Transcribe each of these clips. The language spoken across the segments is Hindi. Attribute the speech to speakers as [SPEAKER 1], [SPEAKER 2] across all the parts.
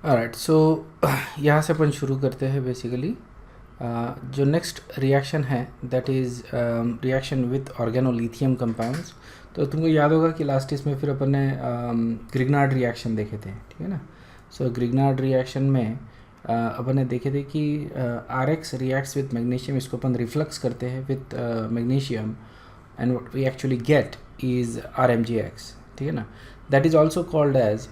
[SPEAKER 1] ऑलराइट, सो यहाँ से अपन शुरू करते हैं बेसिकली। जो नेक्स्ट रिएक्शन है that is reaction with organolithium compounds. तो तुमको याद होगा कि लास्ट इसमें फिर अपन ने ग्रिग्नार्ड रिएक्शन देखे थे, ठीक है ना। सो ग्रिग्नार्ड रिएक्शन में अपन ने देखे थे कि R X reacts with magnesium, इसको अपन रिफ्लक्स करते हैं with magnesium, and what we actually get is R M G X, ठीक है ना। That is also called as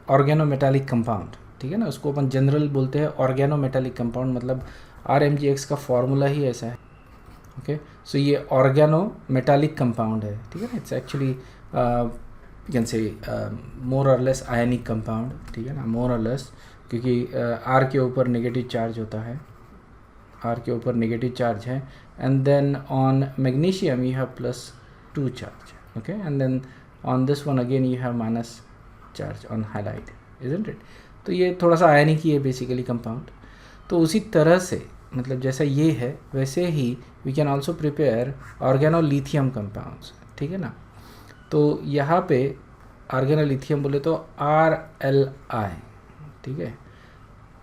[SPEAKER 1] organometallic compound, ठीक है ना। उसको अपन जनरल बोलते हैं ऑर्गेनोमेटालिक कंपाउंड, मतलब आर एम जी एक्स का फॉर्मूला ही ऐसा है। ओके, सो ये ऑर्गेनोमेटालिक कंपाउंड है, ठीक है ना। It's actually you can say मोर और लेस आयनिक कंपाउंड, ठीक है ना, मोर और लेस, क्योंकि आर के ऊपर नेगेटिव चार्ज होता है, आर के ऊपर नेगेटिव चार्ज है, and then on magnesium you have +2 charge, okay, and then on this one again you have minus charge on halide, isn't it. तो ये थोड़ा सा आयनिक ही है बेसिकली कंपाउंड। तो उसी तरह से मतलब जैसा ये है वैसे ही we can also prepare organolithium compounds, ठीक है ना। तो यहाँ पे ऑर्गेनोलिथियम बोले तो RLI, ठीक है।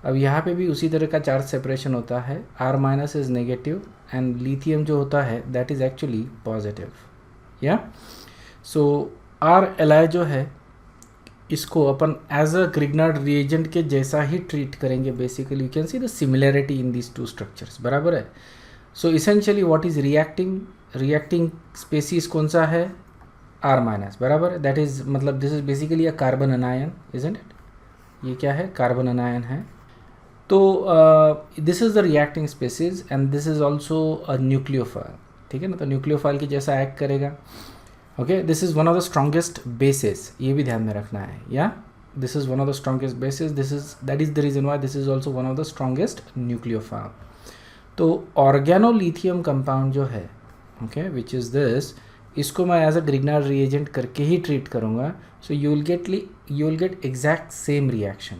[SPEAKER 1] अब यहाँ पे भी उसी तरह का चार्ज सेपरेशन होता है, R- is negative and lithium जो होता है दैट इज़ एक्चुअली पॉजिटिव, या। सो RLI जो है इसको अपन एज अ ग्रिग्नार्ड रिएजेंट के जैसा ही ट्रीट करेंगे basically. You can see the similarity in these two structures, बराबर है। So essentially what is reacting species कौन सा है, R-, बराबर है। दैट इज मतलब this is basically a carbon anion, isn't it. ये क्या है, कार्बन अनायन है। तो this is the reacting species and this is also a nucleophile, ठीक है ना। तो न्यूक्लियोफाइल की जैसा एक्ट करेगा। Okay, this is one of the strongest basis, ये भी ध्यान में रखना है, या this is one of the strongest basis, this is that is the reason why this is also one of the strongest nucleophile. तो ऑर्गेनोलिथियम कंपाउंड जो है, ओके, विच इज़ दिस, इसको मैं एज अ ग्रिग्नार्ड रिएजेंट करके ही ट्रीट करूँगा। So you will gate exact same reaction,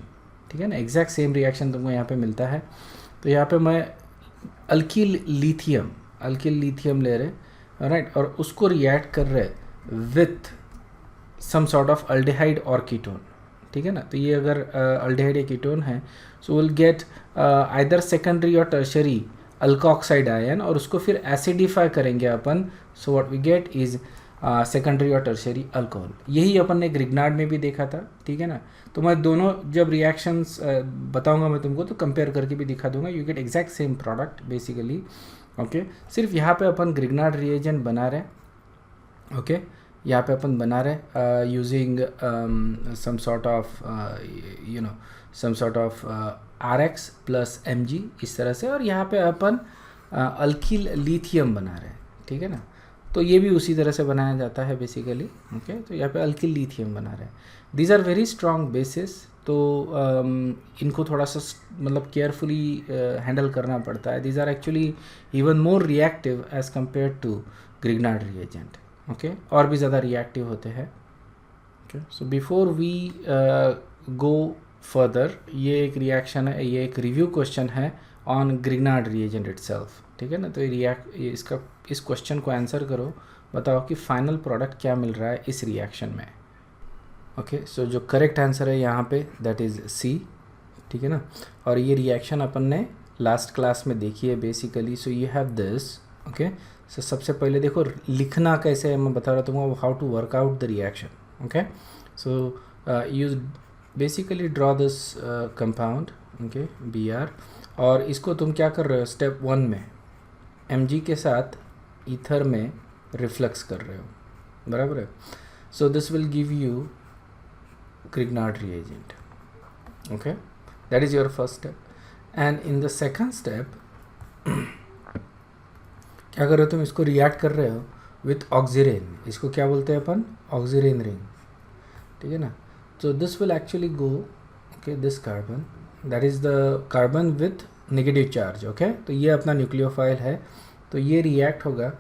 [SPEAKER 1] ठीक है ना। एग्जैक्ट सेम रिएक्शन तुमको यहाँ पे मिलता है। तो यहाँ पे मैं अल्किल लिथियम ले रहे, राइट, और उसको रिएक्ट कर रहे with some sort of aldehyde और कीटोन, ठीक है ना। तो ये अगर अल्डिहाइड या कीटोन है, so will get either secondary और टर्शरी अल्कोक्साइड आयन, और उसको फिर एसिडिफाई करेंगे अपन। So what we get is secondary और टर्शरी अल्कोहल। यही अपन ने ग्रिग्नार्ड में भी देखा था, ठीक है ना। तो मैं दोनों जब रिएक्शंस बताऊंगा मैं तुमको, तो कंपेयर करके भी दिखा दूंगा, you get exact same product basically. Okay, सिर्फ यहाँ पे अपन ग्रिग्नार्ड रिएजेंट बना रहे, ओके, यहाँ पे अपन बना रहे using some sort of you know some sort of RX + Mg, इस तरह से, और यहाँ पे अपन अल्किल लिथियम बना रहे हैं, ठीक है ना। तो ये भी उसी तरह से बनाया जाता है बेसिकली, ओके। तो यहाँ पे अल्किल लिथियम बना रहे हैं। These are very strong bases. तो इनको थोड़ा सा मतलब केयरफुली हैंडल करना पड़ता है। These are actually even more reactive as compare to Grignard reagent, okay, और भी ज़्यादा रिएक्टिव होते हैं। Okay, so before we go further, ये एक रिएक्शन है, ये एक रिव्यू क्वेश्चन है ऑन ग्रिग्नार्ड रिएजेंट इटसेल्फ, ठीक है ना। तो ये इस क्वेश्चन को आंसर करो, बताओ कि फाइनल प्रोडक्ट क्या मिल रहा है इस रिएक्शन में। ओके, सो जो करेक्ट आंसर है यहाँ पे दैट इज़ C, ठीक है ना। और ये रिएक्शन अपन ने लास्ट क्लास में देखी है basically. So you have this, okay. So सबसे पहले देखो लिखना कैसे है, मैं बता रहा हूँ how to work out the reaction, okay. So you basically draw this compound, okay, Br, और इसको तुम क्या कर रहे हो, स्टेप 1 में Mg के साथ ईथर में रिफ्लेक्स कर रहे हो, बराबर है। So this will give you Grignard reagent, okay, that is your first step. And in the second step क्या कर रहे हो तुम, इसको रिएक्ट कर रहे हो विथ ऑक्सीरेन, इसको क्या बोलते हैं अपन, ऑक्सीरेन रिंग, ठीक है ना। तो this will actually go, okay, this carbon, that is the carbon with negative charge, okay. तो ये अपना न्यूक्लियोफाइल है, तो ये रिएक्ट होगा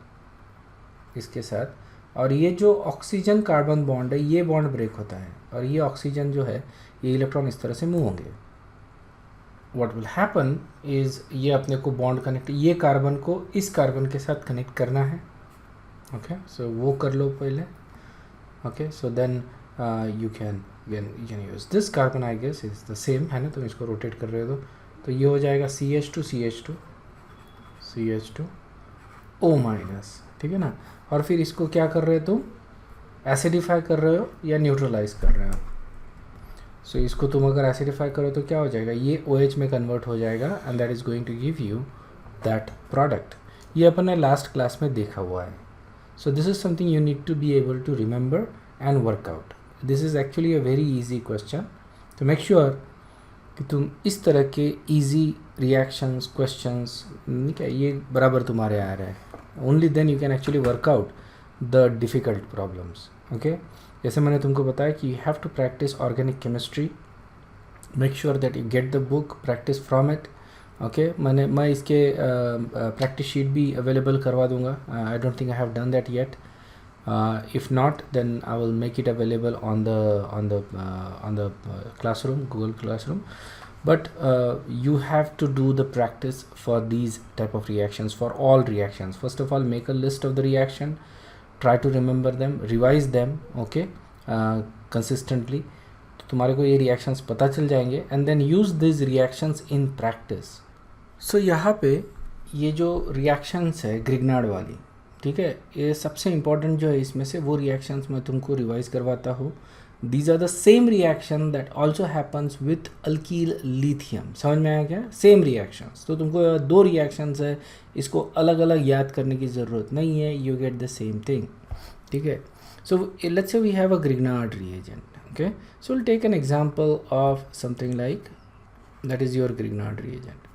[SPEAKER 1] इसके साथ, और ये जो ऑक्सीजन कार्बन बॉन्ड है ये बॉन्ड ब्रेक होता है, और ये ऑक्सीजन जो है ये इलेक्ट्रॉन इस तरह से मूव होंगे। व्हाट विल हैपन इज़ ये अपने को बॉन्ड कनेक्ट, ये कार्बन को इस कार्बन के साथ कनेक्ट करना है, ओके। सो वो कर लो पहले, okay. So then you can use this carbon I guess is the same है ना, तुम इसको रोटेट कर रहे हो तो ये हो जाएगा CH2O-, ठीक है ना। और फिर इसको क्या कर रहे हो तुम, एसिडिफाई कर रहे हो या न्यूट्रलाइज कर रहे हो। सो इसको तुम अगर एसिडिफाई करो तो क्या हो जाएगा, ये OH में कन्वर्ट हो जाएगा and that is going to give you that product. ये अपन ने लास्ट क्लास में देखा हुआ है। So this is something you need to be able to remember and work out. This is actually a very easy question, तो मेक श्योर कि तुम इस तरह के ईजी रिएक्शंस क्वेश्चंस ठीक है ये बराबर तुम्हारे आ रहे हैं। Only then you can actually work out the difficult problems. Okay, जैसे मैंने तुमको बताया कि you have to practise organic chemistry, make sure that you get the book, practise from it. Okay, मैं इसके प्रैक्टिस शीट भी अवेलेबल करवा दूंगा। I don't think I have done that yet. If not, then I will make it available on the classroom, Google Classroom. But you have to do the practice for these type of reactions, for all reactions. First of all, make a list of the reaction, try to remember them, revise them, okay, consistently. तो तुम्हारे को ये reactions पता चल जाएंगे and then use these reactions in practice. So यहाँ पे ये जो reactions है ग्रिग्नार्ड वाली, ठीक है, ये सबसे इम्पॉर्टेंट जो है इसमें से वो रिएक्शंस मैं तुमको रिवाइज करवाता हूँ। These are the same reaction that also happens with alkyl lithium. समझ में आया क्या, सेम रिएक्शंस। तो तुमको 2 रिएक्शंस है, इसको अलग अलग याद करने की ज़रूरत नहीं है, you get the same thing, ठीक है। So let's say we have a Grignard reagent, okay, so will take an example of something like that is your Grignard reagent,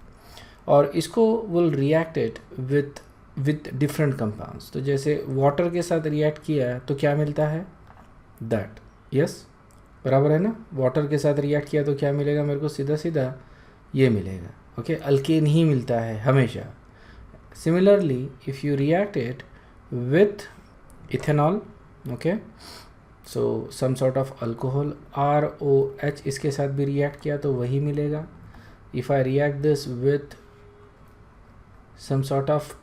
[SPEAKER 1] और इसको will react it with different compounds. तो जैसे वाटर के साथ रिएक्ट किया है तो क्या मिलता है, दैट, यस बराबर है ना। वाटर के साथ रिएक्ट किया तो क्या मिलेगा मेरे को, सीधा सीधा ये मिलेगा, ओके, अल्केन ही मिलता है हमेशा। Similarly if you react it with ethanol, okay, so some sort of alcohol ROH इसके साथ भी रिएक्ट किया तो वही मिलेगा। If I react this with some sort of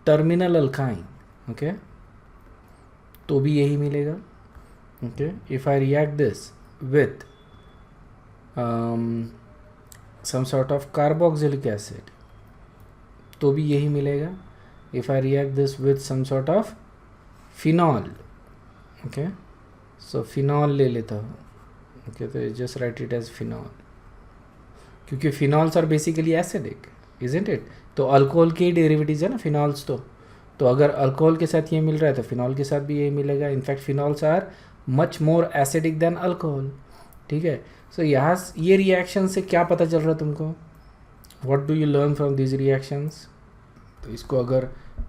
[SPEAKER 1] terminal alkyne, okay, तो भी यही मिलेगा, okay. If I react this with some sort of carboxylic acid तो भी यही मिलेगा। If I react this with some sort of phenol, okay, so phenol ले लेता हूँ, ओके, तो just write it as phenol, क्योंकि phenols are basically acidic, isn't it. तो अल्कोहल के ही डेरिवेटिव्स है ना फिनॉल्स, तो अगर अल्कोहल के साथ ये मिल रहा है तो फिनॉल के साथ भी यही मिलेगा। In fact phenols are much more acidic than alcohol, ठीक है। सो यहाँ ये रिएक्शन से क्या पता चल रहा है तुमको, what do you learn from this reactions. तो इसको अगर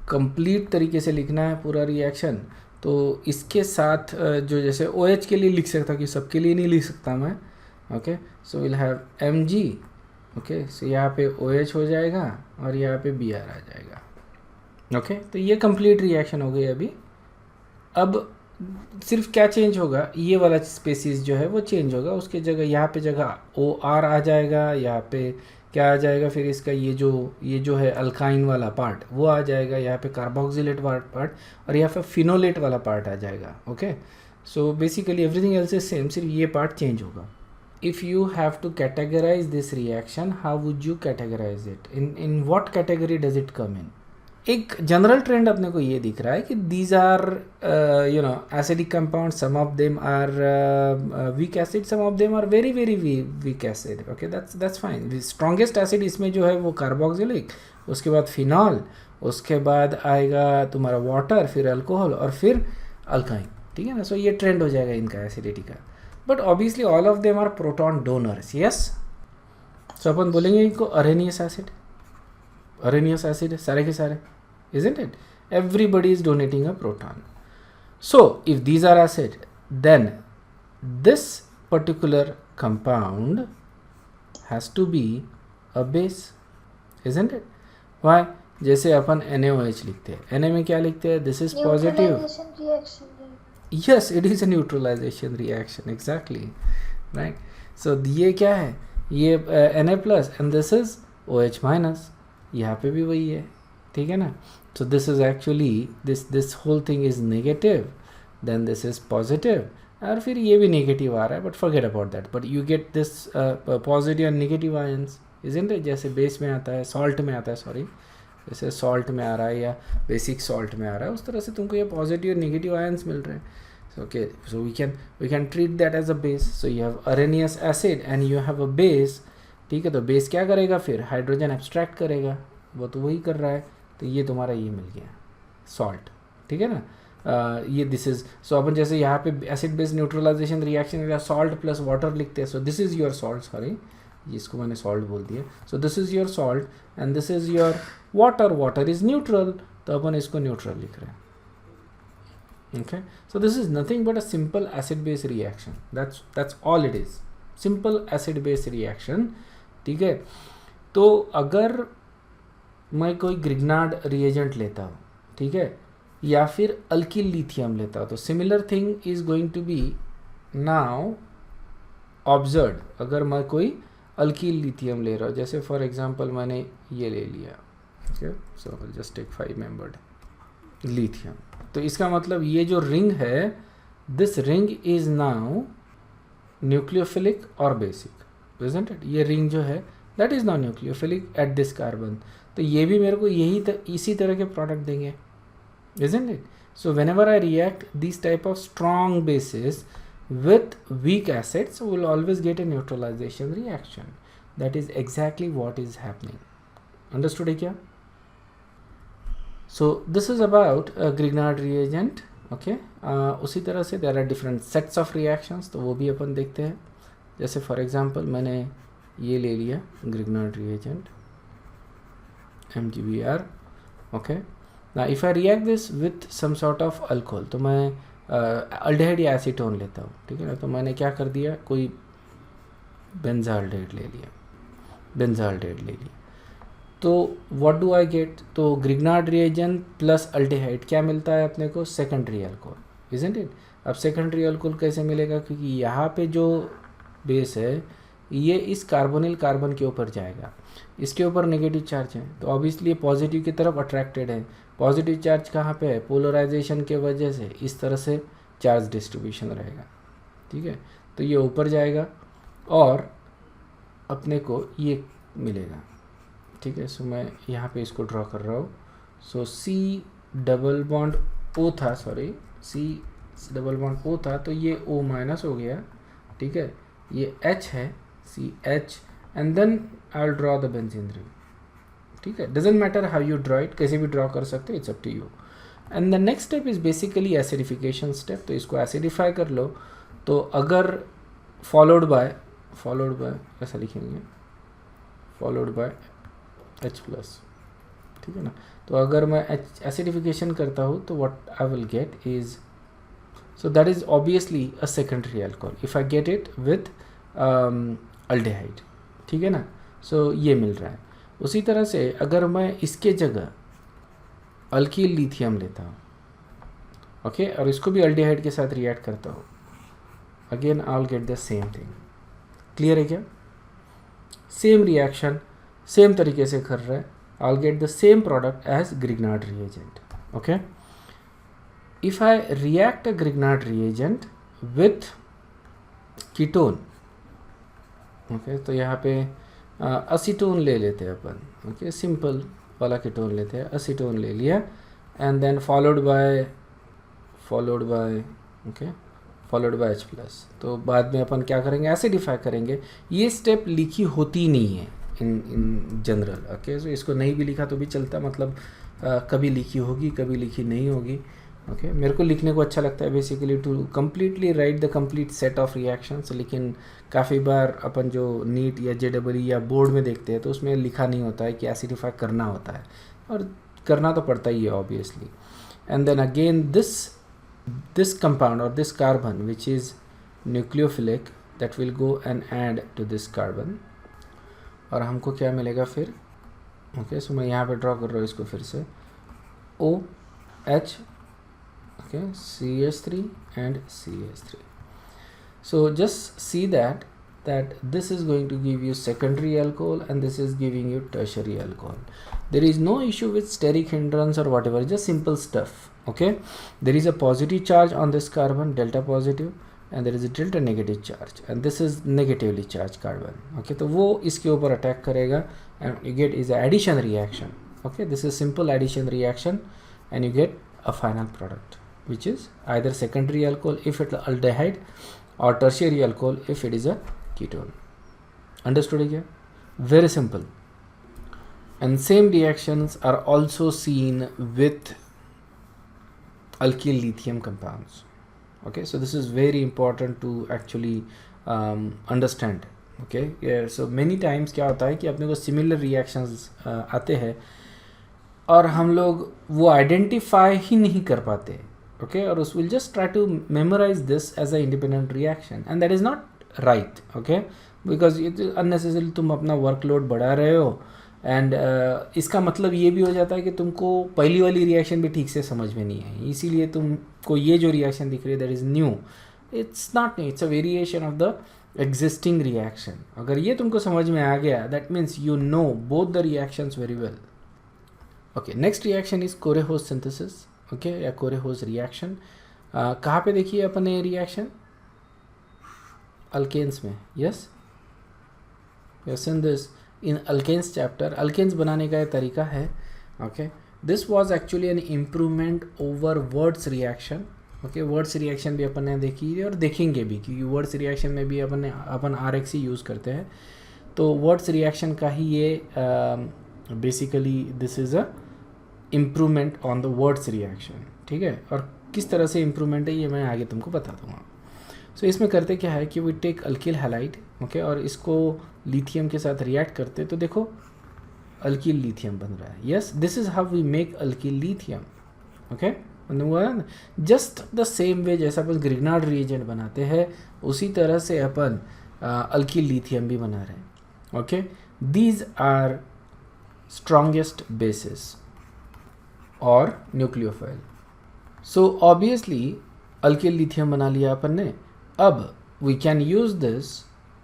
[SPEAKER 1] कंप्लीट तरीके से लिखना है पूरा रिएक्शन, तो इसके साथ जो जैसे OH के लिए लिख सकता, कि सबके लिए नहीं लिख सकता मैं, okay. So will have Mg, okay, so यहाँ पे OH हो जाएगा और यहाँ पे Br आ जाएगा, ओके। तो ये कंप्लीट रिएक्शन हो गई अभी। अब सिर्फ क्या चेंज होगा, ये वाला स्पेसिस जो है वो चेंज होगा, उसके जगह यहाँ पे जगह OR आ जाएगा, यहाँ पे क्या आ जाएगा, फिर इसका ये जो है अल्काइन वाला पार्ट वो आ जाएगा, यहाँ पे कार्बोक्सिलेट पार्ट और यहाँ पे फिनोलेट वाला पार्ट आ जाएगा, okay. So basically everything else is same, सिर्फ ये पार्ट चेंज होगा। If you have to categorize this reaction, how would you categorize it? In what category does it come in? एक जनरल ट्रेंड अपने को ये दिख रहा है कि these are acidic compounds, some of them are weak acid, some of them are very very weak acid, okay, that's fine. The strongest acid इसमें जो है वो कार्बोक्सिलिक, उसके बाद फिनॉल, उसके बाद आएगा तुम्हारा वाटर, फिर अल्कोहल और फिर अल्काइन, ठीक है ना। सो ये ट्रेंड हो जाएगा इनका एसिडिटी का। But obviously all of them are proton donors, yes. So अपन बोलेंगे इनको अरेनियस एसिड है सारे के सारे, isn't it? Everybody is donating a proton. So if these are acid, then this particular compound has to be a base, isn't it? Why? जैसे अपन NaOH लिखते हैं, Na में क्या लिखते हैं, this is positive. Yes, it is a neutralization reaction, exactly, right? So ये क्या है, ये Na plus and this is OH minus, यहाँ पे भी वही है, ठीक है ना। So this is actually this whole thing is negative, then this is positive, और फिर ये भी नेगेटिव आ रहा है, but forget about that, but you get this positive and negative ions, isn't it? जैसे बेस में आता है, सॉल्ट में आता है, सॉरी, जैसे सॉल्ट में आ रहा है या बेसिक सॉल्ट में आ रहा है, उस तरह से तुमको ये पॉजिटिव और नेगेटिव आयंस मिल रहे हैं. Okay, so we can treat that as a base. So you have Arrhenius acid and you have a base. ठीक है, तो बेस क्या करेगा फिर? हाइड्रोजन एब्स्ट्रैक्ट करेगा, वो तो वही कर रहा है. तो ये तुम्हारा ये मिल गया सॉल्ट. ठीक है ना. ये दिस इज, सो अपन जैसे यहाँ पे एसिड बेस न्यूट्रलाइजेशन रिएक्शन या सॉल्ट प्लस वाटर लिखते हैं. सो this is your salt, sorry इसको मैंने सॉल्ट बोल दिया. सो this is your salt and this is your water. Water is neutral, तो अपन इसको न्यूट्रल लिख रहे हैं. Okay, so this is nothing but a simple acid base reaction. That's all it is. Simple acid base reaction. ठीक है. तो अगर मैं कोई ग्रिग्नार्ड रिएजेंट लेता हूँ, ठीक है, या फिर अल्किल लिथियम लेता हूँ, तो similar thing is going to be now observe. अगर मैं कोई अल्किल लिथियम ले रहा हूँ, जैसे फॉर एग्जांपल मैंने ये ले लिया, okay, so just take 5 membered lithium. तो इसका मतलब ये जो रिंग है, this ring is now nucleophilic और बेसिक, इजंट इट? ये रिंग जो है that is now nucleophilic at this carbon. तो ये भी मेरे को इसी तरह के प्रोडक्ट देंगे, isn't it? So whenever I react this type of strong bases with weak acids will always get a neutralisation reaction. That is exactly what is happening. Understood है क्या? So this is about a Grignard reagent. Okay, उसी तरह से there are different sets of reactions, तो वो भी अपन देखते हैं. जैसे फॉर एग्जांपल मैंने ये ले लिया Grignard reagent MgBr. Okay, now if I react this with some sort of alcohol, तो मैं अल्डेहाइड या एसीटोन लेता हूँ. ठीक है ना. तो मैंने क्या कर दिया, कोई बेंजाल्डेहाइड ले लिया. तो व्हाट डू आई गेट? तो ग्रिग्नार्ड रिएजेंट प्लस अल्डेहाइड क्या मिलता है अपने को? Secondary alcohol, isn't it? अब सेकेंडरी अल्कोहल कैसे मिलेगा? क्योंकि यहाँ पे जो बेस है ये इस कार्बोनिल कार्बन के ऊपर जाएगा, इसके ऊपर नेगेटिव चार्ज है, तो ऑब्वियसली पॉजिटिव की तरफ अट्रैक्टेड है. पॉजिटिव चार्ज कहाँ पे है? पोलराइजेशन के वजह से इस तरह से चार्ज डिस्ट्रीब्यूशन रहेगा. ठीक है, तो ये ऊपर जाएगा और अपने को ये मिलेगा. ठीक है, सो मैं यहाँ पे इसको ड्रॉ कर रहा हूँ. सो C डबल बॉन्ड O था, sorry C double bond O था, तो ये O माइनस हो गया. ठीक है, ये H है, CH, and then I will draw the benzene ring. ठीक है, doesn't matter how you draw it, कैसे भी ड्रॉ कर सकते हो, it's up to you. And the next step is basically acidification step. तो इसको एसिडिफाई कर लो. तो अगर फॉलोड बाय ऐसा लिखेंगे, फॉलोड बाय H प्लस. ठीक है ना. तो अगर मैं एसिडिफिकेशन करता हूँ तो what I will get is, so that is obviously a secondary alcohol if I get it with aldehyde. ठीक है ना. सो ये मिल रहा है. उसी तरह से अगर मैं इसके जगह अल्कील लिथियम लेता हूँ, ओके, और इसको भी अल्डेहाइड के साथ रिएक्ट करता हूँ, again I will get the same thing. Clear है क्या? सेम रिएक्शन सेम तरीके से कर रहा है. I will get the same product as Grignard reagent. Okay, if I react a Grignard reagent with ketone, okay, तो यहाँ पे असीटोन ले लेते हैं अपन. ओके, सिंपल वाला कीटोन लेते हैं, असीटोन ले लिया, and then followed by H plus. तो बाद में अपन क्या करेंगे? एसिडिफाई करेंगे. ये स्टेप लिखी होती नहीं है इन जनरल. ओके, सो इसको नहीं भी लिखा तो भी चलता, मतलब कभी लिखी होगी कभी लिखी नहीं होगी. ओके, मेरे को लिखने को अच्छा लगता है basically to completely write the complete set of reactions. लेकिन काफ़ी बार अपन जो नीट या JEE या बोर्ड में देखते हैं तो उसमें लिखा नहीं होता है कि एसिडिफाई करना होता है, और करना तो पड़ता ही है obviously. And then again this compound or this carbon which is nucleophilic that will go and add to this carbon, और हमको क्या मिलेगा फिर? ओके, सो मैं यहाँ पे ड्रॉ कर रहा हूँ इसको फिर से, OH, okay, CH3 and CH3. So just see that this is going to give you secondary alcohol and this is giving you tertiary alcohol. There is no issue with steric hindrance or whatever, just simple stuff. Okay, there is a positive charge on this carbon, delta positive, and there is a delta negative charge and this is negatively charge carbon. Okay, तो वो इसके ऊपर अटैक करेगा and you get is addition reaction. Okay, this is simple addition reaction and you get a final product which is either secondary alcohol if it's aldehyde or tertiary alcohol if it is a ketone. Understood है क्या? Very simple. And same reactions are also seen with alkyl lithium compounds. Okay, so this is very important to actually understand. Okay, yeah, so many times क्या होता है कि अपने को similar reactions आते हैं और हम लोग वो identify ही नहीं कर पाते. Okay, or else we'll just try to memorize this as a independent reaction and that is not right. Okay, because it is unnecessary. तुम अपना वर्कलोड बढ़ा रहे हो एंड इसका मतलब ये भी हो जाता है कि तुमको पहली वाली रिएक्शन भी ठीक से समझ में नहीं आई, इसीलिए तुमको ये जो रिएक्शन दिख रही है that is new. It's not new, it's a variation of the existing reaction. अगर ये तुमको समझ में आ गया that means you know both the reactions very well. Okay, next reaction is Corey House synthesis. Okay, या कोरेहोज रिएक्शन. कहाँ पे देखिए अपन ये रिएक्शन? अल्केन्स में. Yes, yes, in this in alkanes chapter. Alkanes बनाने का ये तरीका है. Okay, this was actually an improvement over words reaction. Okay, words reaction भी अपन ने देखी है और देखेंगे भी क्योंकि वर्ड्स रिएक्शन में भी अपन RX ही यूज़ करते हैं. तो वर्ड्स रिएक्शन का ही ये basically this is a improvement on the words reaction. ठीक है, और किस तरह से इम्प्रूवमेंट है ये मैं आगे तुमको बता दूंगा. सो इसमें करते क्या है कि we take alkyl halide. Okay, और इसको लिथियम के साथ रिएक्ट करते तो देखो अल्किल लिथियम बन रहा है. Yes, this is how we make alkyl lithium. Okay, just the same way जैसा अपन ग्रिग्नार्ड रिएजेंट बनाते हैं उसी तरह से अपन अल्किल लिथियम भी बना रहे हैं. Okay, these are strongest bases और nucleophile. So obviously alkyl lithium बना लिया अपन ने. अब we can use this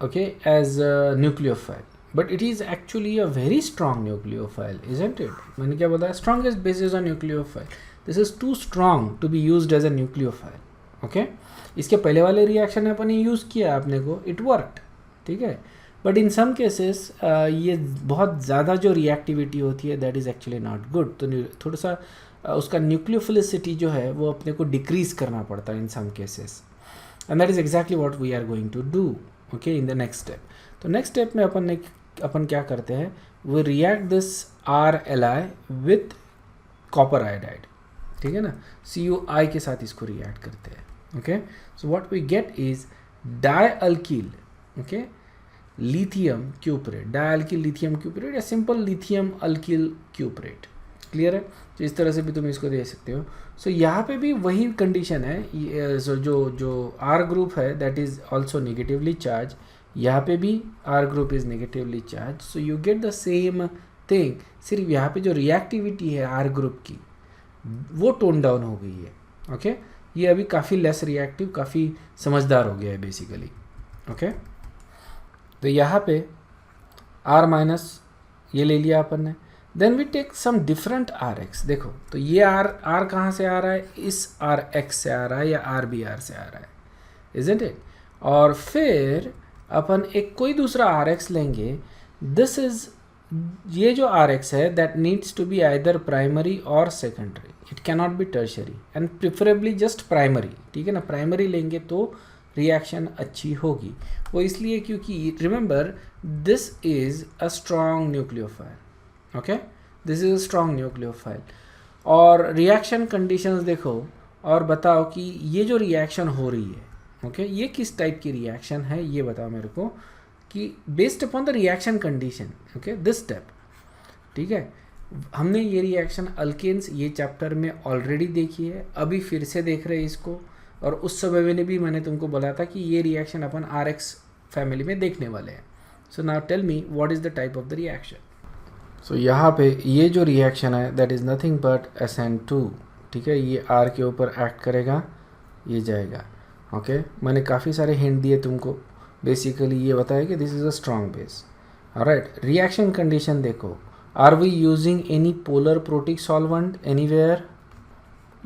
[SPEAKER 1] okay as nucleophile, but it is actually a very strong nucleophile, isn't it? मैंने क्या बताया? Strongest bases on nucleophile. This is too strong to be used as a nucleophile. Okay, इसके पहले वाले रिएक्शन में अपन ने यूज़ किया अपने को, इट वर्कड. ठीक है, बट इन सम केसेस ये बहुत ज़्यादा जो रिएक्टिविटी होती है that is actually not good. तो थोड़ा सा उसका न्यूक्लियोफिलिसिटी जो है वो अपने को डिक्रीज़ करना पड़ता है in some cases and that is exactly what we are going to do. Okay, in the next step. तो नेक्स्ट स्टेप में अपन क्या करते हैं? We react this RLi with copper iodide. ठीक है ना, CuI के साथ इसको रिएक्ट करते हैं. Okay, so what we get is dialkyl okay lithium cuprate. Dialkyl lithium cuprate या simple lithium alkyl cuprate. Clear है? तो इस तरह से भी तुम इसको दे सकते हो. सो यहाँ पे भी वही कंडीशन है. जो R ग्रुप है that is also negatively charge. यहाँ पे भी R group is negatively charge. So you get the same thing. सिर्फ यहाँ पे जो रिएक्टिविटी है R ग्रुप की वो टोन डाउन हो गई है. ओके, ये अभी काफ़ी लेस रिएक्टिव, काफ़ी समझदार हो गया है बेसिकली. ओके, तो यहाँ पे R माइनस ये ले लिया अपन ने. Then we take some different RX. देखो तो ये R कहाँ से आ रहा है? इस RX से आ रहा है या RBR से आ रहा है, इजंट इट? और फिर अपन एक कोई दूसरा RX लेंगे. दिस इज ये जो RX है that needs to be either primary और secondary. It cannot be tertiary and preferably just primary. ठीक है ना, प्राइमरी लेंगे तो रिएक्शन अच्छी होगी. वो इसलिए क्योंकि remember this is a strong nucleophile. Okay, this is a strong nucleophile. और रिएक्शन कंडीशंस देखो और बताओ कि ये जो रिएक्शन हो रही है ओके ये किस टाइप की रिएक्शन है ये बताओ मेरे को कि based upon the reaction condition. Okay, this step. ठीक है, हमने ये रिएक्शन अल्केन्स ये चैप्टर में ऑलरेडी देखी है, अभी फिर से देख रहे हैं इसको. और उस समय में भी मैंने तुमको बोला था कि ये रिएक्शन अपन RX फैमिली में देखने वाले हैं. So now tell me what is the type of the reaction. So यहाँ पे ये जो रिएक्शन है that is nothing but SN2. ठीक है, ये R के ऊपर एक्ट करेगा, ये जाएगा. ओके, मैंने काफ़ी सारे हिंट दिए तुमको. बेसिकली ये बताया कि this is a strong base. Alright, reaction condition देखो. Are we using any polar protic solvent anywhere?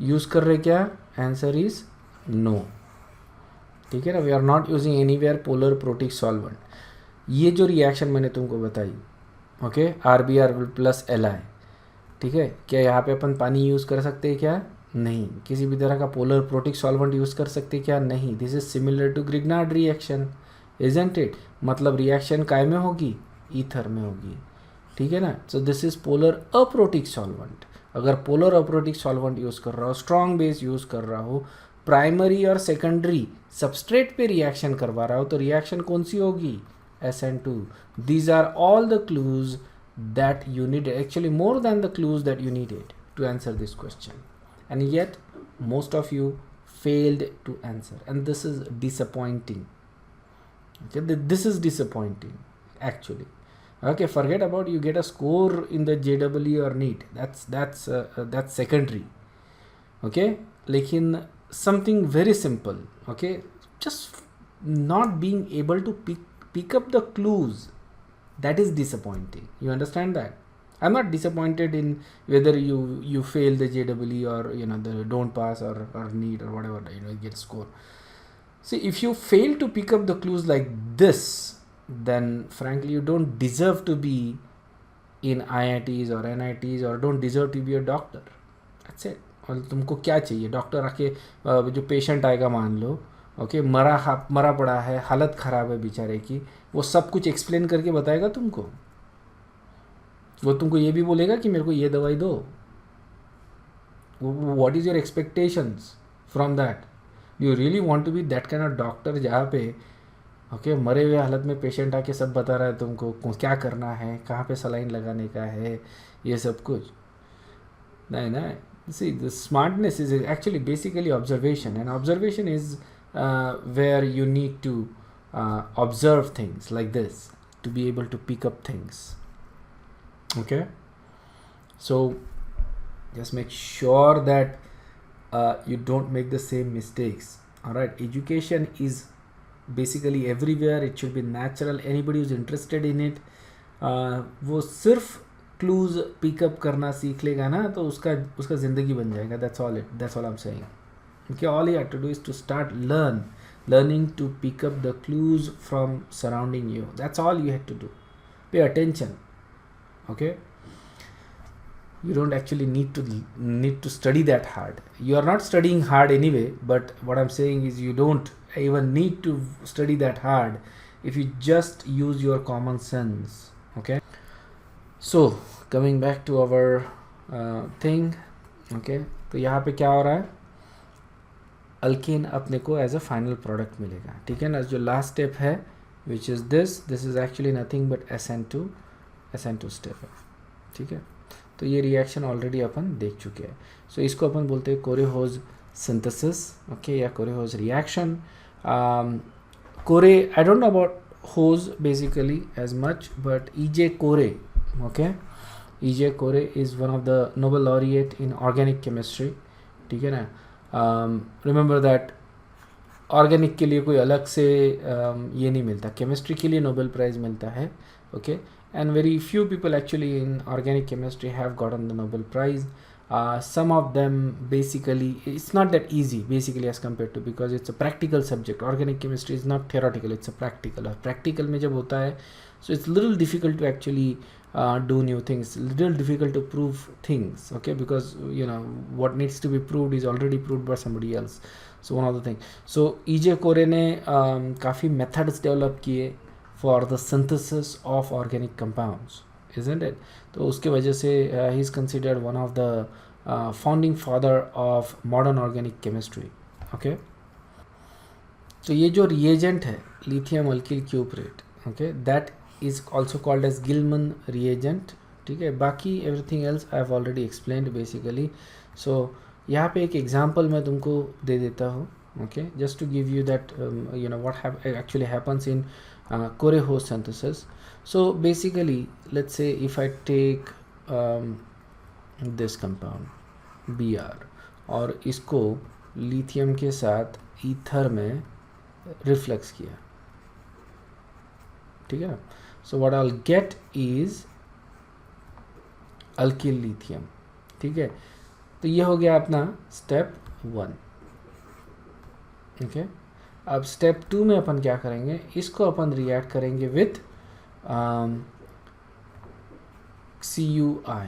[SPEAKER 1] Use कर रहे क्या? Answer is no. ठीक है ना, we are not using anywhere polar protic solvent. ये जो रिएक्शन मैंने तुमको बताई, ओके, RBr प्लस Li, ठीक है, क्या यहाँ पे अपन पानी यूज़ कर सकते हैं क्या? नहीं। किसी भी तरह का पोलर प्रोटिक सॉल्वेंट यूज़ कर सकते हैं क्या? नहीं। This is similar to Grignard reaction, isn't it? मतलब रिएक्शन काय में होगी? ईथर में होगी, ठीक है ना। So this is polar aprotic solvent. अगर पोलर अप्रोटिक सॉल्वेंट यूज़ कर रहा हो, स्ट्रॉन्ग बेस यूज़ कर रहा हो, प्राइमरी और सेकेंडरी सबस्ट्रेट पे रिएक्शन करवा रहा हो, तो रिएक्शन कौन सी होगी? SN2. These are all the clues that you needed, actually more than the clues that you needed to answer this question, and yet most of you failed to answer, and this is disappointing. Okay, this is disappointing actually. Okay, forget about you get a score in the JEE or NEET, that's secondary. Okay, लेकिन something very simple, okay, just not being able to pick up the clues, that is disappointing. You understand that? I'm not disappointed in whether you fail the JEE or the don't pass or need or whatever, get score. See, if you fail to pick up the clues like this, then frankly you don't deserve to be in IITs or NITs, or don't deserve to be a doctor. That's it. और तुमको क्या चाहिए? डॉक्टर आके जो पेशेंट आएगा मान लो, ओके, मरा पड़ा है, हालत ख़राब है बेचारे की, वो सब कुछ एक्सप्लेन करके बताएगा तुमको? वो तुमको ये भी बोलेगा कि मेरे को ये दवाई दो? What is your expectations from that? You really want to be that kind of doctor जहाँ पे ओके मरे हुए हालत में पेशेंट आके सब बता रहा है तुमको क्या करना है, कहाँ पे सलाइन लगाने का है, ये सब कुछ? नहीं ना। See, the smartness is actually basically observation, and observation is where you need to observe things like this to be able to pick up things. Okay, so just make sure that you don't make the same mistakes. All right, education is basically everywhere. It should be natural. Anybody who's interested in it, वो सिर्फ क्लूज पिकअप करना सीख लेगा ना, तो उसका ज़िंदगी बन जाएगा. That's all I am saying. Okay, all you have to do is to start learning to pick up the clues from surrounding you. That's all you have to do. Pay attention. Okay, you don't actually need to study that hard. You are not studying hard anyway, but what I'm saying is you don't even need to study that hard if you just use your common sense. Okay, so coming back to our thing. Okay, तो यहाँ पे क्या हो रहा है? अल्कीन अपने को एज अ फाइनल प्रोडक्ट मिलेगा, ठीक है ना. जो लास्ट स्टेप है which is this is actually nothing but SN2 step है, ठीक है. तो ये रिएक्शन ऑलरेडी अपन देख चुके हैं. सो इसको अपन बोलते हैं कोरेहोज सिंथेसिस, ओके, या Corey House reaction. Corey, I don't know about House basically as much, but E.J. Corey, okay, E.J. Corey is one of the Nobel laureate in organic chemistry, ठीक है ना. रिमेंबर दैट ऑर्गेनिक के लिए कोई अलग से ये नहीं मिलता, केमिस्ट्री के लिए नोबेल प्राइज़ मिलता है, okay. And very few people actually in organic chemistry have gotten the Nobel prize. Some of them basically, it's not that easy basically as compared to, because it's a practical subject. Organic chemistry is not theoretical, it's a practical. और practical में जब होता है, so it's little difficult to actually do new things, little difficult to prove things, okay, because what needs to be proved is already proved by somebody else. So one of the things, so E.J. कोरे ने काफ़ी methods develop किए for the synthesis of organic compounds, isn't it? तो उसके वजह से he is considered one of the founding father of modern organic chemistry. Okay, तो ये जो reagent है lithium alkyl cuprate, okay, that is also called as Gilman reagent, ठीक है. बाकी everything else I have already explained basically. So यहाँ पे एक example मैं तुमको दे देता हूँ, okay, just to give you that what actually happens in Koreho's synthesis. So basically, let's say if I take this compound Br और इसको लिथियम के साथ ईथर में रिफ्लेक्स किया, ठीक है. So what I'll get is alkyl lithium, ठीक है. तो ये हो गया अपना step 1. okay, अब स्टेप 2 में अपन क्या करेंगे, इसको अपन रिएक्ट करेंगे विथ CuI,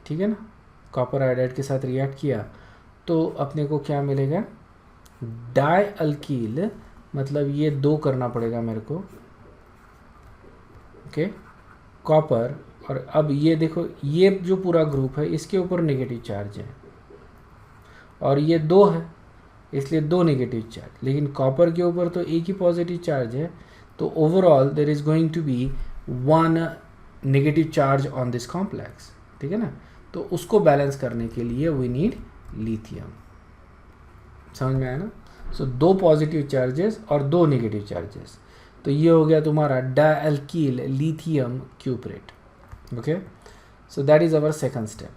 [SPEAKER 1] ठीक है ना, कॉपर आयोडाइड के साथ रिएक्ट किया तो अपने को क्या मिलेगा, डाई अल्कील, मतलब ये 2 करना पड़ेगा मेरे को, ओके, कॉपर, और अब ये देखो ये जो पूरा ग्रुप है इसके ऊपर नेगेटिव चार्ज है और ये 2 है इसलिए 2 नेगेटिव चार्ज, लेकिन कॉपर के ऊपर तो एक ही पॉजिटिव चार्ज है, तो overall there is going to be 1 negative charge on this complex, ठीक है ना। तो उसको बैलेंस करने के लिए वी नीड लिथियम, समझ में आया ना। सो 2 पॉजिटिव चार्जेस और 2 नेगेटिव चार्जेस, तो ये हो गया तुम्हारा dialkyl lithium cuprate, okay. So that is our second step.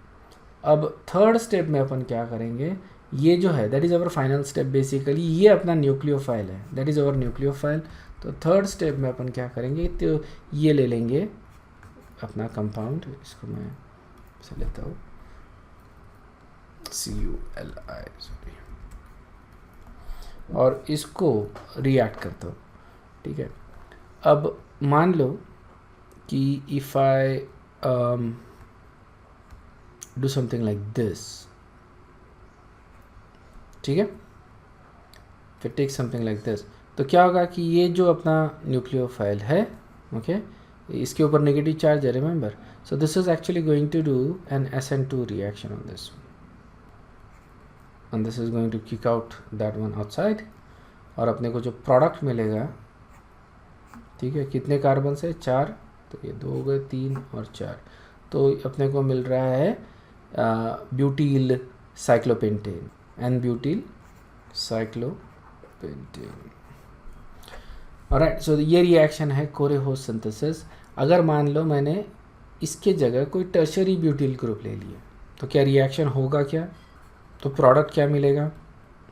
[SPEAKER 1] अब थर्ड स्टेप में अपन क्या करेंगे, ये जो है that is our final step, basically ये अपना न्यूक्लियोफाइल है, दैट इज़ अवर न्यूक्लियोफाइल। तो थर्ड स्टेप में अपन क्या करेंगे, तो ये ले लेंगे अपना कंपाउंड, इसको मैं से लेता हूँ CuLi, सॉरी, और इसको रिएक्ट करता हूँ, ठीक है। अब मान लो कि if I do something like this, ठीक है, फिर टेक समथिंग लाइक दिस, तो क्या होगा कि ये जो अपना न्यूक्लियोफाइल है, ओके, इसके ऊपर नेगेटिव चार्ज है, remember. So this is actually going to do an SN2 reaction on this and this is going to kick out that one outside, और अपने को जो प्रोडक्ट मिलेगा, ठीक है, कितने कार्बन से, 4, तो ये 2 हो गए, 3 और 4, तो अपने को मिल रहा है ब्यूटील साइक्लोपेंटेन, एन ब्यूटील साइक्लोपेंटेन। ऑलराइट, सो ये रिएक्शन है कोरेहोस सिंथेसिस। अगर मान लो मैंने इसके जगह कोई टर्शरी ब्यूटील ग्रुप ले लिया तो क्या रिएक्शन होगा, क्या तो प्रोडक्ट क्या मिलेगा,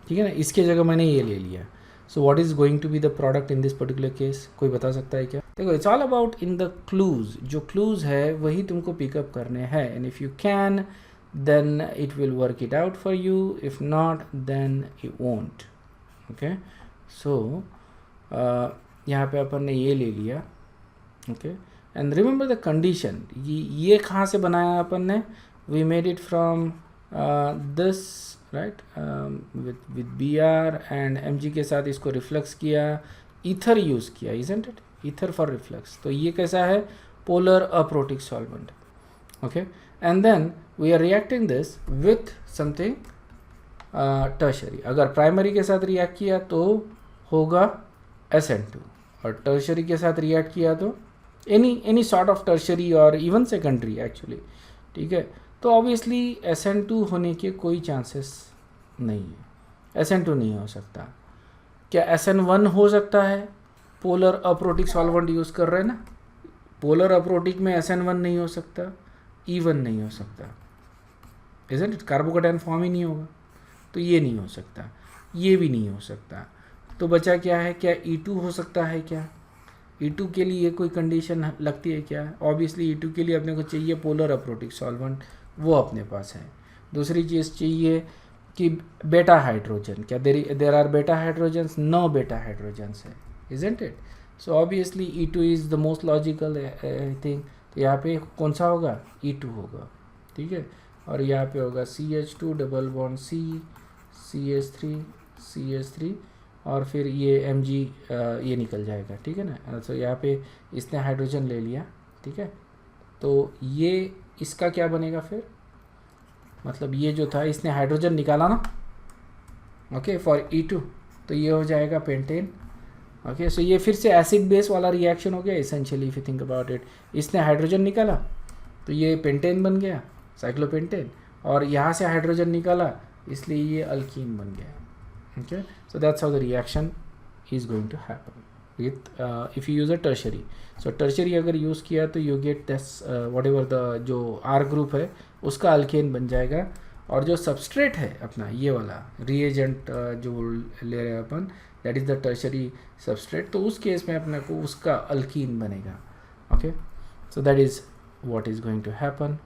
[SPEAKER 1] ठीक है ना। इसके जगह मैंने ये ले लिया, so what is going to be the product in this particular case, कोई बता सकता है क्या? देखो, it's all about in the clues, जो क्लूज है वही तुमको पिकअप करने हैं, and if you can then it will work it out for you, if not then it won't, okay. So यहाँ पे अपन ने ये ले लिया, okay, and remember the condition, ये कहाँ से बनाया अपन ने, we made it from this, right, with Br and Mg के साथ इसको रिफ्लेक्स किया, ईथर यूज़ किया, isn't it, ether for reflux. तो ये कैसा है, polar aprotic solvent, okay, and then we are reacting this with something tertiary. अगर प्राइमरी के साथ रिएक्ट किया तो होगा SN2, और टर्शरी के साथ रिएक्ट किया तो एनी सॉर्ट ऑफ टर्शरी और इवन सेकेंडरी एक्चुअली, ठीक है। तो ऑब्वियसली SN2 होने के कोई चांसेस नहीं है, SN2 नहीं हो सकता। क्या SN1 हो सकता है? पोलर अप्रोटिक सॉल्वेंट यूज़ कर रहे हैं ना, पोलर अप्रोटिक में SN1 नहीं हो सकता, E1 नहीं हो सकता, इजंट इट, कार्बोकेटायन फॉर्म ही नहीं होगा, तो ये नहीं हो सकता, ये भी नहीं हो सकता। तो बचा क्या है, क्या E2 हो सकता है क्या? E2 के लिए कोई कंडीशन लगती है क्या? ऑब्वियसली E2 के लिए अपने को चाहिए पोलर अप्रोटिक सॉल्वेंट, वो अपने पास है। दूसरी चीज़ चाहिए कि बेटा हाइड्रोजन, क्या देर आर बेटा हाइड्रोजन्स? नो बेटा हाइड्रोजन्स है, isn't it. So obviously E2 is the most logical thing, तो यहाँ पे कौन सा होगा, E2 होगा, ठीक है। और यहाँ पे होगा CH2 double bond C, CH3 और फिर ये Mg ये निकल जाएगा, ठीक है ना। तो यहाँ पे इसने हाइड्रोजन ले लिया, ठीक है, तो ये इसका क्या बनेगा फिर, मतलब ये जो था इसने हाइड्रोजन निकाला ना, ओके, फॉर E2, तो ये हो जाएगा पेंटेन, ओके। सो ये फिर से एसिड बेस वाला रिएक्शन हो गया essentially, if you think about it. इसने हाइड्रोजन निकाला तो ये पेंटेन बन गया, साइक्लोपेंटेन, और यहाँ से हाइड्रोजन निकाला इसलिए ये अल्कीन बन गया, okay. So that's how the reaction is going to happen with if you use a tertiary. So tertiary अगर यूज़ किया तो you get this whatever the जो R group है उसका अल्केन बन जाएगा, और जो सबस्ट्रेट है अपना ये वाला reagent जो ले रहे हैं अपन, that is the tertiary substrate, तो उस केस में अपने को उसका अल्कीन बनेगा, okay. So that is what is going to happen.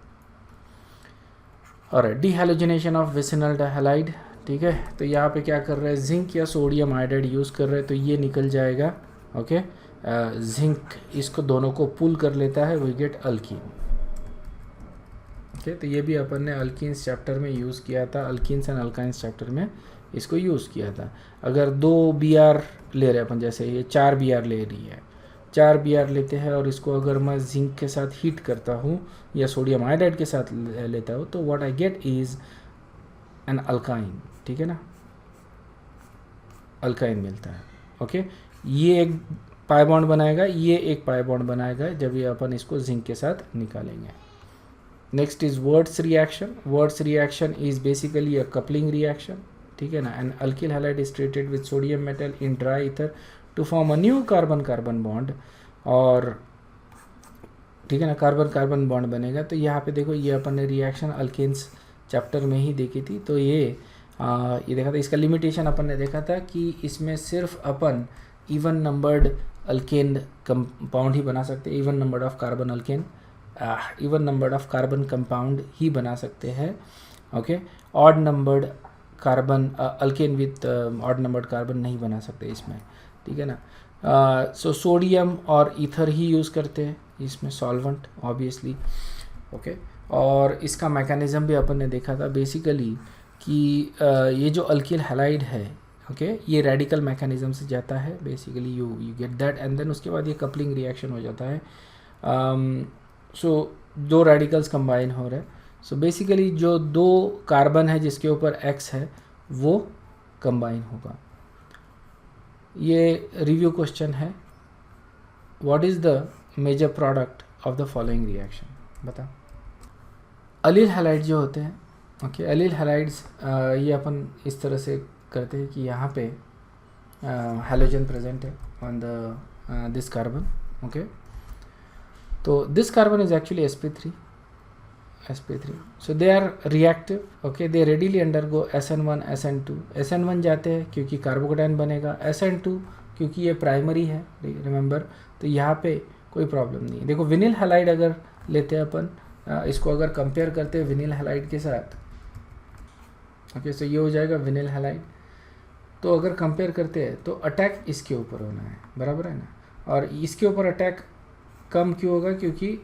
[SPEAKER 1] Alright, dehalogenation of vicinal dihalide, ठीक है। तो यहाँ पे क्या कर रहे हैं, जिंक या सोडियम आयोडाइड यूज़ कर रहे हैं, तो ये निकल जाएगा। ओके, जिंक इसको दोनों को पुल कर लेता है, वी गेट अल्कीन। ओके, तो ये भी अपन ने अल्कीन्स चैप्टर में यूज़ किया था, अल्कीन्स एंड अल्काइंस चैप्टर में इसको यूज़ किया था। अगर 2 Br ले रहे हैं अपन, जैसे ये 4 Br ले रही है, 4 Br लेते हैं और इसको अगर मैं जिंक के साथ हीट करता हूँ या सोडियम आयोडाइड के साथ लेता हूँ, तो what I get is an alkyne. ठीक है ना, अल्काइन मिलता है। ओके, ये एक पाई बॉन्ड बनाएगा, ये एक पाई बॉन्ड बनाएगा जब ये अपन इसको जिंक के साथ निकालेंगे। Next is Wurtz reaction. Wurtz reaction is basically a coupling reaction. ठीक है ना, an alkyl halide is treated with sodium metal in dry ether to form a new carbon carbon bond. और ठीक है ना, कार्बन कार्बन बॉन्ड बनेगा। तो यहाँ पे देखो, ये अपन ने रिएक्शन अल्केन्स चैप्टर में ही देखी थी। तो ये देखा था, इसका लिमिटेशन अपन ने देखा था कि इसमें सिर्फ अपन इवन नंबर्ड अल्केन कंपाउंड ही बना सकते हैं, even number of carbon alkane, even number of carbon compound ही बना सकते हैं। Okay, odd numbered carbon alkane with odd numbered carbon नहीं बना सकते इसमें। ठीक है ना, सो सोडियम और ईथर ही यूज़ करते हैं इसमें सॉल्वेंट ऑब्वियसली। ओके, और इसका मैकेनिज़्म भी अपन ने देखा था बेसिकली कि ये जो अल्किल हैलाइड है, ओके, ये रेडिकल मैकेनिज़्म से जाता है basically, you get that, and then उसके बाद ये कपलिंग रिएक्शन हो जाता है। सो 2 रेडिकल्स कंबाइन हो रहे हैं। सो बेसिकली जो 2 कार्बन है जिसके ऊपर X है वो कंबाइन होगा। ये रिव्यू क्वेश्चन है, what is the major product of the following reaction, बता। अलील हैलाइड जो होते हैं, ओके, अलील हैलाइड्स ये अपन इस तरह से करते हैं कि यहाँ पे हैलोजन प्रेजेंट है on the this carbon. Okay, तो this carbon is actually sp3, so they are reactive. okay, they readily undergo SN1 SN2, SN1 जाते हैं क्योंकि कार्बोकेटाइन बनेगा, SN2 क्योंकि ये प्राइमरी है, रिमेंबर। तो यहाँ पे कोई प्रॉब्लम नहीं है। देखो, विनिल हैलाइड अगर लेते हैं अपन, इसको अगर कंपेयर करते हैं विनिल हैलाइड के साथ, ओके, सो ये हो जाएगा विनिल हैलाइड। तो अगर कंपेयर करते हैं तो अटैक इसके ऊपर होना है, बराबर है ना। और इसके ऊपर अटैक कम क्यों होगा, क्योंकि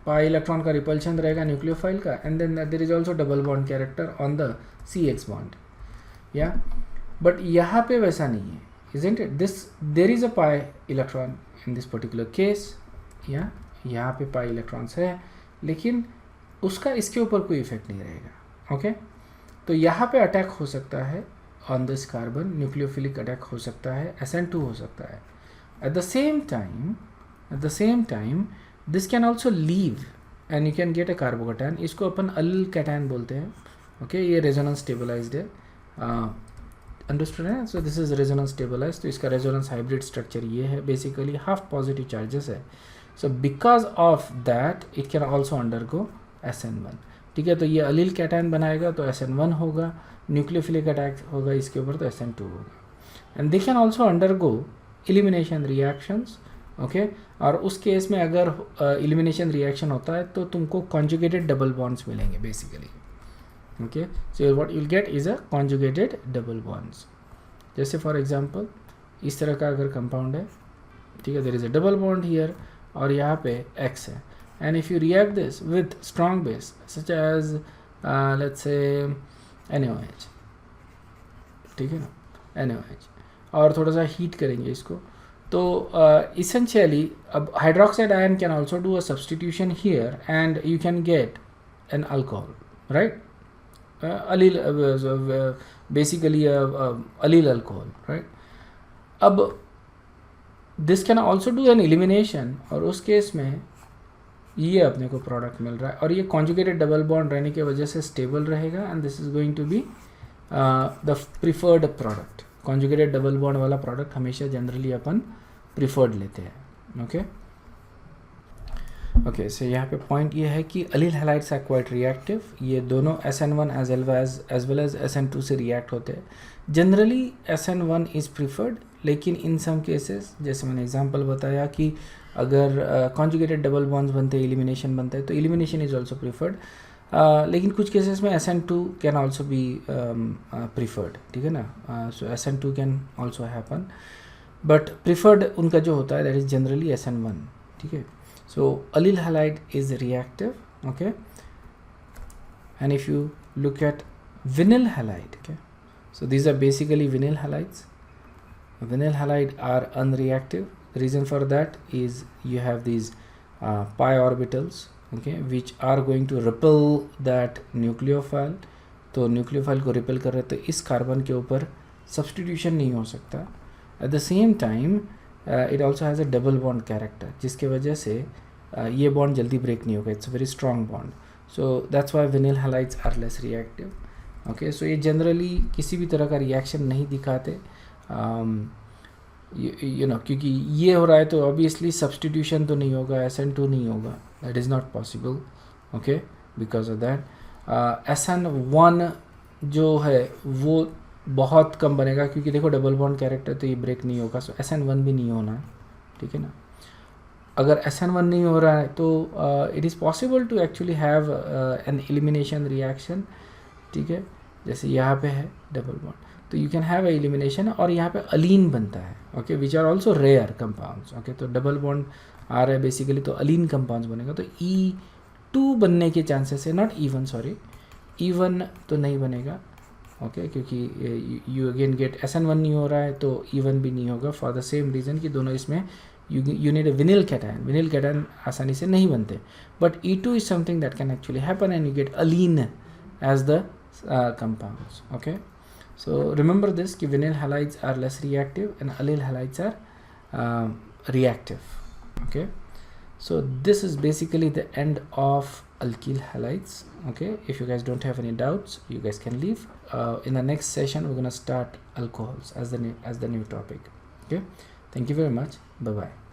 [SPEAKER 1] पाई इलेक्ट्रॉन का रिपल्शन रहेगा न्यूक्लियोफाइल का, and then there is also double bond character on the CX bond, या। बट यहाँ पे वैसा नहीं है, isn't it, this there is a pi electron in this particular case, या यहाँ पे पाई इलेक्ट्रॉन्स है, लेकिन उसका इसके ऊपर कोई इफेक्ट नहीं रहेगा। ओके, तो यहाँ पे अटैक हो सकता है on this carbon, nucleophilic attack हो सकता है, SN2 हो सकता है। At the same time this can also leave and you can get a carbocation. इसको अपन अल कैटाइन बोलते हैं। ओके, ये रेजोनेंस स्टेबलाइज्ड है, अंडरस्टूड है। So this is resonance stabilised, तो इसका रेजोनेंस हाइब्रिड स्ट्रक्चर ये है, बेसिकली हाफ पॉजिटिव चार्जेस है। So because of that it can also undergo SN1। ठीक है, तो ये अलील कैटाइन बनाएगा तो SN1 होगा, न्यूक्लियोफिलिक अटैक होगा इसके ऊपर तो SN2 होगा, and they can also undergo elimination reactions. Okay, और उस केस में अगर एलिमिनेशन रिएक्शन होता है तो तुमको कॉन्जुगेटेड डबल बॉन्ड्स मिलेंगे basically. Okay, so what you will get is a conjugated double bonds. जैसे फॉर एग्जांपल इस तरह का अगर कंपाउंड है, ठीक है, there is a double bond here और यहाँ पे X है, and if you react this with strong base such as let's say NaOH, ठीक है ना, NaOH, और थोड़ा सा हीट करेंगे इसको, तो essentially अब hydroxide ion can also do a substitution here and you can get an alcohol, right? Allyl, basically allyl alcohol, right? अब this can also do an elimination, और उस केस में ये अपने को प्रोडक्ट मिल रहा है, और ये कॉन्जुगेटेड डबल बॉन्ड रहने की वजह से स्टेबल रहेगा, and this is going to be the preferred product. Conjugated double bond वाला प्रोडक्ट हमेशा जनरली अपन प्रिफर्ड लेते हैं। ओके ओके, सो यहाँ पे पॉइंट ये है कि अलील हैलाइड्स आर क्वाइट रिएक्टिव। ये दोनों SN1 as well as SN2 से रिएक्ट होते हैं। जनरली SN1 इज़ प्रिफर्ड, लेकिन इन सम केसेस जैसे मैंने एग्जांपल बताया कि अगर कॉन्जुगेटेड डबल बॉन्ड्स बनते हैं, एलिमिनेशन बनता है, तो एलिमिनेशन इज ऑल्सो प्रिफर्ड। लेकिन कुछ केसेस में SN2 can also be preferred, ठीक है ना. सो SN2 can also happen, but preferred उनका जो होता है दैट इज जनरली SN1, ठीक है. So allyl halide is reactive, okay. And if you look at vinyl halide, okay, so these are basically vinyl halides. Vinyl halide are unreactive. The reason for that is you have these pi orbitals, okay, which are going to repel that nucleophile. तो nucleophile को repel कर रहे तो इस कार्बन के ऊपर substitution नहीं हो सकता. At the same time it also has a double bond character, जिसके वजह से ये bond जल्दी break नहीं होगा. It's a very strong bond. So that's why vinyl halides are less reactive. Okay, so ये generally किसी भी तरह का reaction नहीं दिखाते, you know, क्योंकि ये हो रहा है तो obviously substitution तो नहीं होगा, SN2 नहीं होगा, that is not possible. Okay, because of that SN1 जो है वो बहुत कम बनेगा, क्योंकि देखो डबल बॉन्ड कैरेक्टर तो ये ब्रेक नहीं होगा. सो SN1 भी नहीं होना है, ठीक है ना. अगर SN1 नहीं हो रहा है तो it is possible to actually have an elimination reaction, ठीक है. जैसे यहाँ पे है डबल बॉन्ड, तो you can have a elimination और यहाँ पे अलीन बनता है, okay, which are also rare compounds, okay. तो डबल बॉन्ड आ रहा है बेसिकली, तो अलीन कंपाउंड्स बनेगा. तो E2 बनने के चांसेस है, नॉट इवन, सॉरी, इवन तो नहीं बनेगा, ओके, क्योंकि यू अगेन गेट SN1 नहीं हो रहा है तो इवन भी नहीं होगा, फॉर द सेम रीज़न कि दोनों इसमें you need a vinyl cation. Vinyl cation आसानी से नहीं बनते, but E2 is something that can actually happen and you get alene as the compounds, okay. So remember this कि vinyl halides are less reactive and allyl halides are reactive, okay. So this is basically the end of alkyl halides, okay. If you guys don't have any doubts, you guys can leave. In the next session we're going to start alcohols as the new topic, okay. Thank you very much. Bye bye.